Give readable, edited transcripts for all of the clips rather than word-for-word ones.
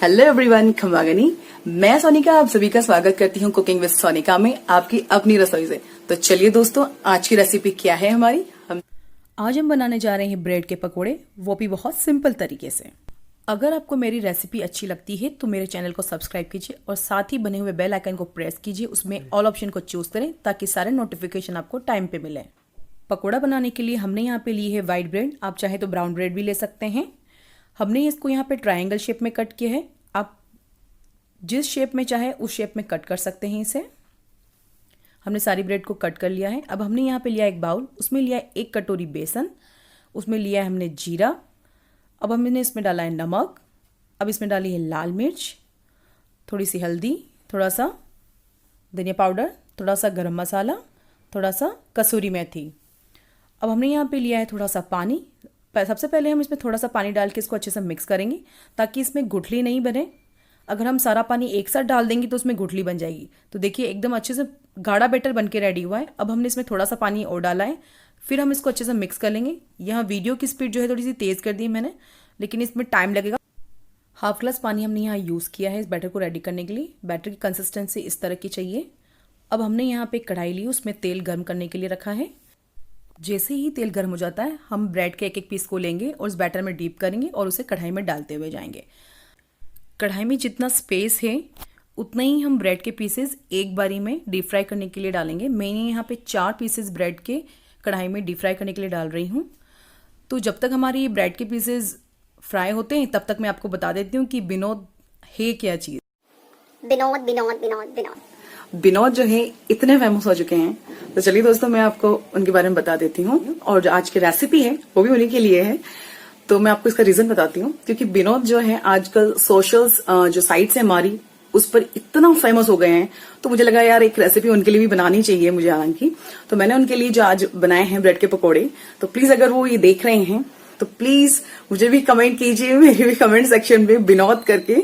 Hello everyone, खम्बागनी। मैं सोनिका आप सभी का स्वागत करती हूँ कुकिंग विद सोनिका में, आपकी अपनी रसोई से। तो चलिए दोस्तों, आज की रेसिपी क्या है हमारी। आज हम बनाने जा रहे हैं ब्रेड के पकोड़े, वो भी बहुत सिंपल तरीके से। अगर आपको मेरी रेसिपी अच्छी लगती है तो मेरे चैनल को सब्सक्राइब कीजिए और साथ ही बने हुए बेल आइकन को प्रेस कीजिए, उसमें ऑल ऑप्शन को चूज करें ताकि सारे नोटिफिकेशन आपको टाइम पे मिले। पकोड़ा बनाने के लिए हमने यहाँ पे ली है व्हाइट ब्रेड, आप चाहे तो ब्राउन ब्रेड भी ले सकते हैं। हमने इसको यहाँ पे ट्रायंगल शेप में कट किया है, आप जिस शेप में चाहे उस शेप में कट कर सकते हैं इसे। हमने सारी ब्रेड को कट कर लिया है। अब हमने यहाँ पे लिया एक बाउल, उसमें लिया 1 कटोरी बेसन, उसमें लिया है हमने जीरा। अब हमने इसमें डाला है नमक। अब इसमें डाली है लाल मिर्च, थोड़ी सी हल्दी, थोड़ा सा धनिया पाउडर, थोड़ा सा गरम मसाला, थोड़ा सा कसूरी मेथी। अब हमने यहाँ पे लिया है थोड़ा सा पानी। सबसे पहले हम इसमें थोड़ा सा पानी डाल के इसको अच्छे से मिक्स करेंगे ताकि इसमें गुठली नहीं बने। अगर हम सारा पानी एक साथ डाल देंगे तो उसमें गुठली बन जाएगी। तो देखिए एकदम अच्छे से गाढ़ा बैटर बन के रेडी हुआ है। अब हमने इसमें थोड़ा सा पानी और डाला है, फिर हम इसको अच्छे से मिक्स कर लेंगे। यहाँ वीडियो की स्पीड जो है थोड़ी सी तेज़ कर दी है मैंने, लेकिन इसमें टाइम लगेगा। हाफ ग्लास पानी हमने यहाँ यूज़ किया है इस बैटर को रेडी करने के लिए। बैटर की कंसिस्टेंसी इस तरह की चाहिए। अब हमने यहाँ पे कढ़ाई ली, उसमें तेल गर्म करने के लिए रखा है। जैसे ही तेल गर्म हो जाता है हम ब्रेड के एक एक पीस को लेंगे और उस बैटर में डीप करेंगे और उसे कढ़ाई में डालते हुए जाएंगे। कढ़ाई में जितना स्पेस है उतना ही हम ब्रेड के पीसेस एक बारी में डीप फ्राई करने के लिए डालेंगे। मैंने यहाँ पे 4 पीसेस ब्रेड के कढ़ाई में डीप फ्राई करने के लिए डाल रही हूँ। तो जब तक हमारी ब्रेड के पीसेस फ्राई होते हैं तब तक मैं आपको बता देती हूँ कि विनोद है क्या चीज़। विनोद विनोद विनोद विनोद विनोद जो है इतने फेमस हो चुके हैं, तो चलिए दोस्तों मैं आपको उनके बारे में बता देती हूँ। और जो आज की रेसिपी है वो भी उन्हीं के लिए है। तो मैं आपको इसका रीजन बताती हूँ, क्योंकि विनोद जो है आजकल सोशल्स जो साइट्स है हमारी उस पर इतना फेमस हो गए हैं, तो मुझे लगा यार एक रेसिपी उनके लिए भी बनानी चाहिए मुझे हालांकि। तो मैंने उनके लिए जो आज बनाए हैं ब्रेड के पकौड़े, तो प्लीज अगर वो ये देख रहे हैं तो प्लीज मुझे भी कमेंट कीजिए, मेरे भी कमेंट सेक्शन में विनोद करके।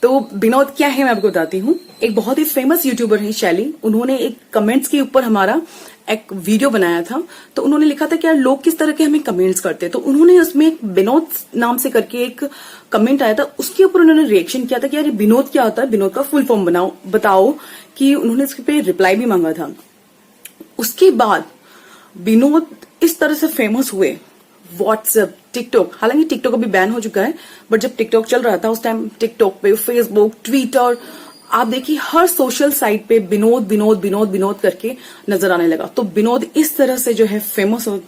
तो विनोद क्या है मैं आपको बताती हूँ। एक बहुत ही फेमस यूट्यूबर है शैली, उन्होंने एक कमेंट्स के ऊपर हमारा एक वीडियो बनाया था। तो उन्होंने लिखा था कि यार लोग किस तरह के हमें कमेंट्स करते हैं, तो उन्होंने उसमें एक विनोद नाम से करके एक कमेंट आया था, उसके ऊपर उन्होंने रिएक्शन किया था कि यार ये विनोद क्या होता है, विनोद का फुल फॉर्म बताओ कि उन्होंने इसके पे रिप्लाई भी मांगा था। उसके बाद विनोद इस तरह से फेमस हुए, व्हाट्सएप, टिकटॉक, हालांकि टिकटॉक अभी बैन हो चुका है, बट जब टिकटॉक चल रहा था उस टाइम टिकटॉक पे, फेसबुक, ट्विटर, आप देखिए हर सोशल साइट पे विनोद विनोद विनोद विनोद करके नजर आने लगा। तो विनोद इस तरह से जो है फेमस हो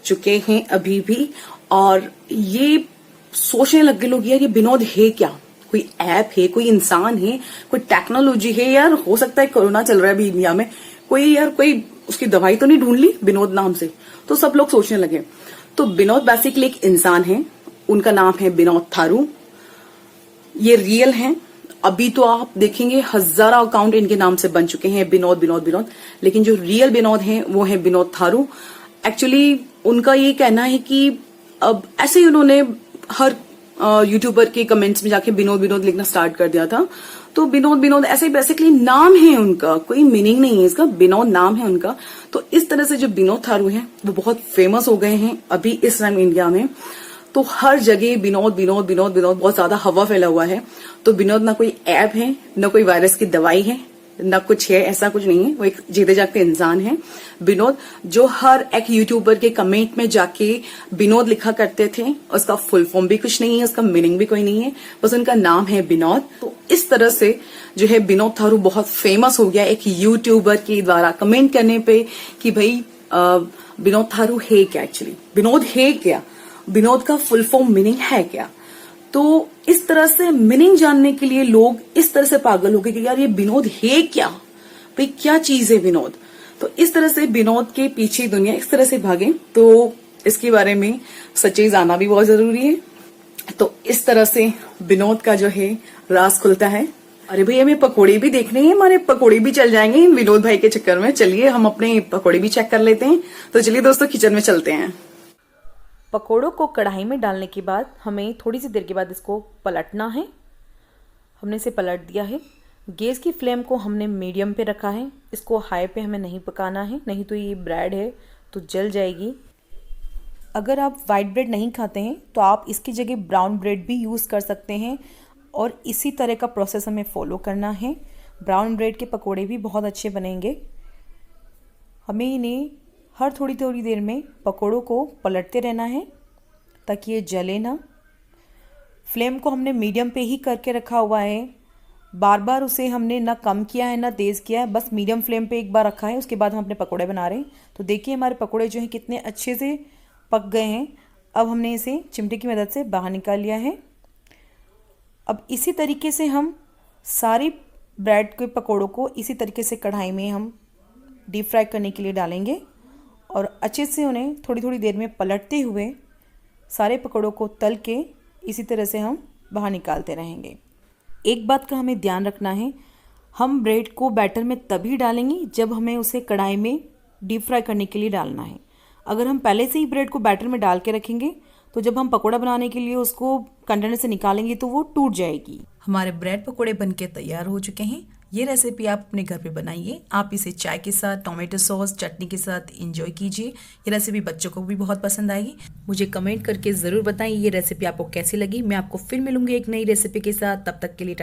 चुके हैं अभी भी। और ये सोचने लग गए लोग यार ये विनोद है क्या, कोई ऐप है, कोई इंसान है, कोई टेक्नोलॉजी है। यार हो सकता है कोरोना चल रहा है अभी इंडिया में, कोई उसकी दवाई तो नहीं ढूंढ ली विनोद नाम से, तो सब लोग सोचने लगे। तो विनोद बेसिकली एक इंसान है, उनका नाम है विनोद थारू। ये रियल हैं। अभी तो आप देखेंगे हजारों अकाउंट इनके नाम से बन चुके हैं, विनोद विनोद विनोद, लेकिन जो रियल विनोद हैं वो है विनोद थारू। एक्चुअली उनका ये कहना है कि अब ऐसे ही उन्होंने हर यूट्यूबर के कमेंट्स में जाके विनोद विनोद लिखना स्टार्ट कर दिया था। तो विनोद विनोद ऐसे बेसिकली नाम है उनका, कोई मीनिंग नहीं है इसका, विनोद नाम है उनका। तो इस तरह से जो विनोद थारू है वो बहुत फेमस हो गए हैं अभी इस टाइम इंडिया में। तो हर जगह विनोद विनोद विनोद विनोद बहुत ज्यादा हवा फैला हुआ है। तो विनोद ना कोई ऐप है, ना कोई वायरस की दवाई है, ना कुछ है, ऐसा कुछ नहीं है। वो एक जीते जागते इंसान है विनोद, जो हर एक यूट्यूबर के कमेंट में जाके विनोद लिखा करते थे। उसका फुल फॉर्म भी कुछ नहीं है, उसका मीनिंग भी कोई नहीं है, बस उनका नाम है विनोद। तो इस तरह से जो है विनोद थारू बहुत फेमस हो गया एक यूट्यूबर के द्वारा कमेंट करने पे कि भाई विनोद थारू है क्या, एक्चुअली विनोद है क्या, विनोद का फुल फॉर्म मीनिंग है क्या। तो इस तरह से मीनिंग जानने के लिए लोग इस तरह से पागल हो गए कि यार ये विनोद है क्या, भाई क्या चीज है विनोद। तो इस तरह से विनोद के पीछे दुनिया इस तरह से भागे। तो इसके बारे में सच्चाई जानना भी बहुत जरूरी है। तो इस तरह से विनोद का जो है राज खुलता है। अरे भाई हमें पकोड़े भी देखने हैं, हमारे पकोड़े भी चल जाएंगे इन विनोद भाई के चक्कर में। चलिए हम अपने पकोड़े भी चेक कर लेते हैं। तो चलिए दोस्तों किचन में चलते हैं। पकोड़ों को कढ़ाई में डालने के बाद हमें थोड़ी सी देर के बाद इसको पलटना है। हमने इसे पलट दिया है। गैस की फ्लेम को हमने मीडियम पे रखा है, इसको हाई पे हमें नहीं पकाना है, नहीं तो ये ब्रेड है तो जल जाएगी। अगर आप वाइट ब्रेड नहीं खाते हैं तो आप इसकी जगह ब्राउन ब्रेड भी यूज़ कर सकते हैं और इसी तरह का प्रोसेस हमें फॉलो करना है। ब्राउन ब्रेड के पकोड़े भी बहुत अच्छे बनेंगे। हमें इन्हें हर थोड़ी थोड़ी देर में पकोड़ों को पलटते रहना है ताकि ये जले ना। फ्लेम को हमने मीडियम पे ही करके रखा हुआ है, बार बार उसे हमने ना कम किया है ना तेज़ किया है, बस मीडियम फ्लेम पे एक बार रखा है। उसके बाद हम अपने पकोड़े बना रहे हैं। तो देखिए हमारे पकोड़े जो हैं कितने अच्छे से पक गए हैं। अब हमने इसे चिमटे की मदद से बाहर निकाल लिया है। अब इसी तरीके से हम सारी ब्रेड के पकोड़ों को इसी तरीके से कढ़ाई में हम डीप फ्राई करने के लिए डालेंगे और अच्छे से उन्हें थोड़ी थोड़ी देर में पलटते हुए सारे पकोड़ों को तल के इसी तरह से हम बाहर निकालते रहेंगे। एक बात का हमें ध्यान रखना है, हम ब्रेड को बैटर में तभी डालेंगे जब हमें उसे कढ़ाई में डीप फ्राई करने के लिए डालना है। अगर हम पहले से ही ब्रेड को बैटर में डाल के रखेंगे तो जब हम पकोड़ा बनाने के लिए उसको कंटेनर से निकालेंगे तो वो टूट जाएगी। हमारे ब्रेड पकोड़े बनके तैयार हो चुके हैं। ये रेसिपी आप अपने घर पे बनाइए। आप इसे चाय के साथ, टोमेटो सॉस, चटनी के साथ एंजॉय कीजिए। ये रेसिपी बच्चों को भी बहुत पसंद आएगी। मुझे कमेंट करके ज़रूर बताएं ये रेसिपी आपको कैसी लगी। मैं आपको फिर मिलूंगी एक नई रेसिपी के साथ। तब तक के लिए